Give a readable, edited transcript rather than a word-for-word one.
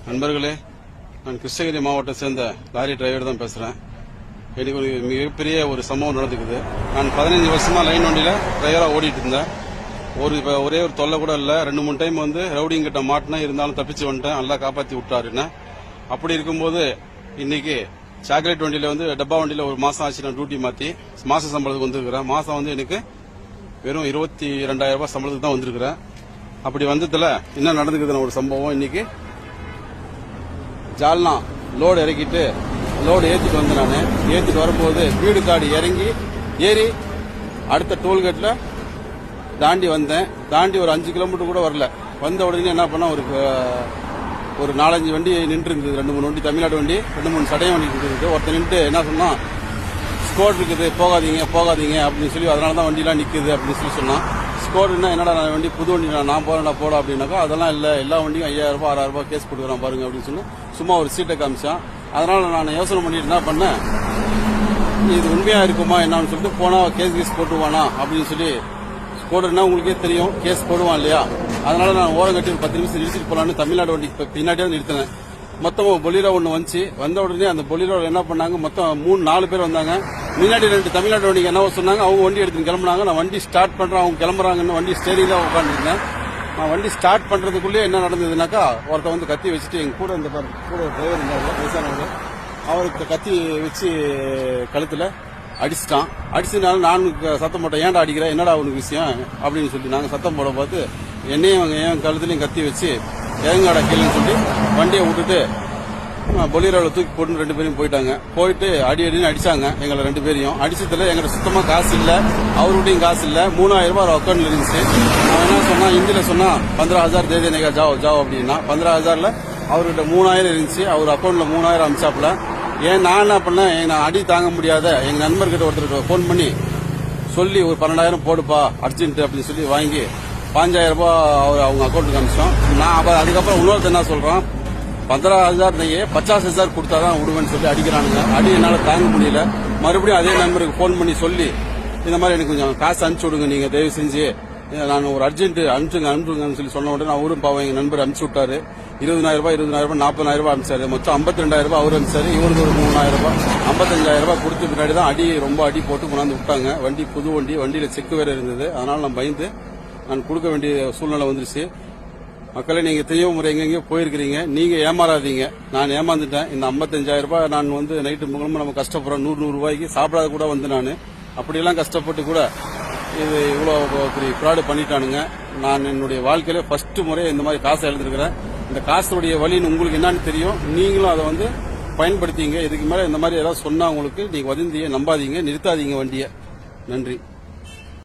நண்பர்களே, நான் கிருஷ்ணகிரி மாவட்டத்தை சேர்ந்த லாரி டிரைவர் தான் பேசுறேன். எனக்கு ஒரு மிகப்பெரிய ஒரு சம்பவம் நடந்துக்குது. நான் 15 வருஷமா லைன் வண்டியில டிரைவரா ஓடிட்டு இருந்தேன். ஒரே ஒரு தொல்லை கூட இல்ல. 2-3 டைம் வந்து ரவுடிங் கிட்ட மாட்டினா, இருந்தாலும் தப்பிச்சு வந்துட்டேன். நல்லா காப்பாத்தி விட்டாரு என்ன. அப்படி இருக்கும்போது இன்னைக்கு சாக்லேட் வண்டியில வந்து டப்பா வண்டியில ஒரு மாசம் ஆச்சு நான் டியூட்டி மாத்தி மாச சம்பளத்துக்கு வந்திருக்கிறேன். மாசம் வந்து எனக்கு வெறும் 22,000 ரூபாய் சம்பளத்துக்கு தான் வந்திருக்கிறேன். அப்படி வந்ததுல என்ன நடந்துக்குதுன்னு ஒரு சம்பவம். இன்னைக்கு ஜால்னா லோடு இறக்கிட்டு லோடு ஏற்றிட்டு வந்து நான் ஏற்றிட்டு வரும்போது வீடு காடு ஏறி அடுத்த டோல்கேட்ல தாண்டி வந்தேன். தாண்டி ஒரு 5 கிலோமீட்டர் கூட வரல. வந்த உடனே என்ன பண்ண, ஒரு 4-5 வண்டி நின்று இருந்தது. 2-3 வண்டி தமிழ்நாடு வண்டி, 2-3 சடைய வண்டி நின்று. ஒருத்தர் நின்று என்ன சொன்னா, ஸ்கோட் இருக்குது, போகாதீங்க அப்படின்னு சொல்லி, அதனாலதான் வண்டியெல்லாம் நிக்குது அப்படின்னு சொல்லி சொன்னான். ஸ்கோடுன்னா என்னடா வண்டி, புது வண்டி நான் போட அப்படின்னாக்கா, அதெல்லாம் இல்ல, எல்லா வண்டியும் 5,000 ரூபாய் 6,000 ரூபாய் கேஸ் கொடுக்குறான் பாருங்க அப்படின்னு சொல்லி சும்மா ஒரு சீட்டை காமிச்சான். அதனால நான் யோசனை பண்ணிட்டு என்ன பண்ணேன், இது உண்மையா இருக்குமா என்னன்னு சொல்லிட்டு போனா கேஸ் போட்டுவானா அப்படின்னு சொல்லி. ஸ்கோடுன்னா உங்களுக்கே தெரியும், கேஸ் போடுவான் இல்லையா. அதனால நான் ஓரம் கட்டி ஒரு 10 நிமிஷம் நிறுத்திட்டு போலான்னு தமிழ்நாடு வண்டி பின்னாடியே நிறுத்தினேன். மொத்தம் பொலிரோ ஒன்று வந்துச்சு. வந்த உடனே அந்த பொலிரோ என்ன பண்ணாங்க, மொத்தம் 3-4 பேர் வந்தாங்க. முன்னாடி 2 தமிழ்நாடு வண்டிக்கு என்னவோ சொன்னாங்க. அவங்க வண்டி எடுத்து கிளம்புனாங்க. நான் வண்டி ஸ்டார்ட் பண்றேன், அவங்க கிளம்புறாங்கன்னு வண்டி ஸ்டேரிங்ல உட்காந்துருந்தேன். நான் வண்டி ஸ்டார்ட் பண்றதுக்குள்ளே என்ன நடந்ததுனாக்கா, ஒருத்த வந்து கத்தி வச்சுட்டு எங்க கூட டிரைவர் இருந்தாங்க, வயசானவர், அவருக்கு கத்தி வச்சு கழுத்துல அடிச்சிட்டான். அடிச்சதுனால நானும் சத்தம் போட்டேன், ஏன்டா அடிக்கிற, என்னடா அவனுக்கு விஷயம் அப்படின்னு சொல்லி நாங்க சத்தம் போட பார்த்து என்னையும் என் கழுத்துலையும் கத்தி வச்சு இறங்காடா கீழேன்னு சொல்லி வண்டியை விட்டுட்டு பொலிரோவில் தூக்கி போட்டு 2 பேரும் போயிட்டாங்க. போயிட்டு அடின்னு அடிச்சாங்க எங்களை 2 பேரையும். அடிச்சதுல எங்கிட்ட சுத்தமா காசு இல்ல, அவருடையும் காசு இல்ல. 3,000 ரூபாய் அக்கௌண்ட்ல இருந்துச்சு. அவன் என்ன சொன்னா, ஹிந்தியில சொன்னா 15,000 தே தேனேகா ஜாவ் அப்படின்னா 15,000ல அவர்கிட்ட 3,000 இருந்துச்சு. அவர் அக்கௌண்ட்ல 3,000 அமிச்சாப்புல. ஏன் நான் என்ன பண்ணேன், நான் அடி தாங்க முடியாத எங்க நண்பர்கிட்ட ஒருத்தர் போன் பண்ணி சொல்லி ஒரு 12,000 போடுப்பா அர்ஜென்ட் அப்படின்னு சொல்லி வாங்கி 5,000 ரூபாய் அவங்க அக்கௌண்ட்டுக்கு அமிச்சோம். நான் அதுக்கப்புறம் இன்னொருத்தர் என்ன சொல்றான், 15,000 நெய்யே 50,000 கொடுத்தாதான் விடுவேன்னு சொல்லி அடிக்கிறானுங்க. அடி என்னால தாங்க முடியல. மறுபடியும் அதே நண்பருக்கு போன் பண்ணி சொல்லி, இந்த மாதிரி எனக்கு கொஞ்சம் காசு அனுப்பிச்சு விடுங்க நீங்க தயவு செஞ்சு, நான் ஒரு அர்ஜென்ட் அனுப்புங்கன்னு சொல்லி சொன்ன உடனே அவரும் பாவம் எங்க நண்பர் அனுப்பிச்சு விட்டாரு. 20,000 ரூபாய் 40,000 ரூபாய் அனுப்பிச்சாரு. மொத்தம் 52,000 ரூபாய் அவர் அனுப்பிச்சாரு. இவருக்கு ஒரு 3,000 ரூபாய் 55,000 ரூபாய் கொடுத்து பின்னாடி தான் ரொம்ப அடி போட்டு கொண்டாந்து விட்டாங்க. வண்டி புது வண்டியில செக்கு வேற இருந்தது. அதனால நான் பயந்து நான் கொடுக்க வேண்டிய சூழ்நிலை வந்துருச்சு. மக்களை, நீங்க தெய்வ முறை எங்கெங்கயோ போயிருக்கிறீங்க, நீங்க ஏமாறாதீங்க. நான் ஏமாந்துட்டேன். இந்த 55,000 ரூபாய் நான் வந்து நைட்டு முகமும் நம்ம கஷ்டப்படுறோம். 100 ரூபாய்க்கு சாப்பிடாத கூட வந்து நான் அப்படியெல்லாம் கஷ்டப்பட்டு கூட இது இவ்வளவு பெரிய ஃப்ராடு பண்ணிட்டானுங்க. நான் என்னுடைய வாழ்க்கையில ஃபர்ஸ்ட் முறையை இந்த மாதிரி காசை எழுந்திருக்கிறேன். இந்த காசுடைய வழின்னு உங்களுக்கு என்னன்னு தெரியும். நீங்களும் அதை வந்து பயன்படுத்திங்க. இதுக்கு மேல இந்த மாதிரி ஏதாவது சொன்னா உங்களுக்கு நீங்க வதந்தியை நம்பாதீங்க, நிறுத்தாதீங்க வண்டியை. நன்றி.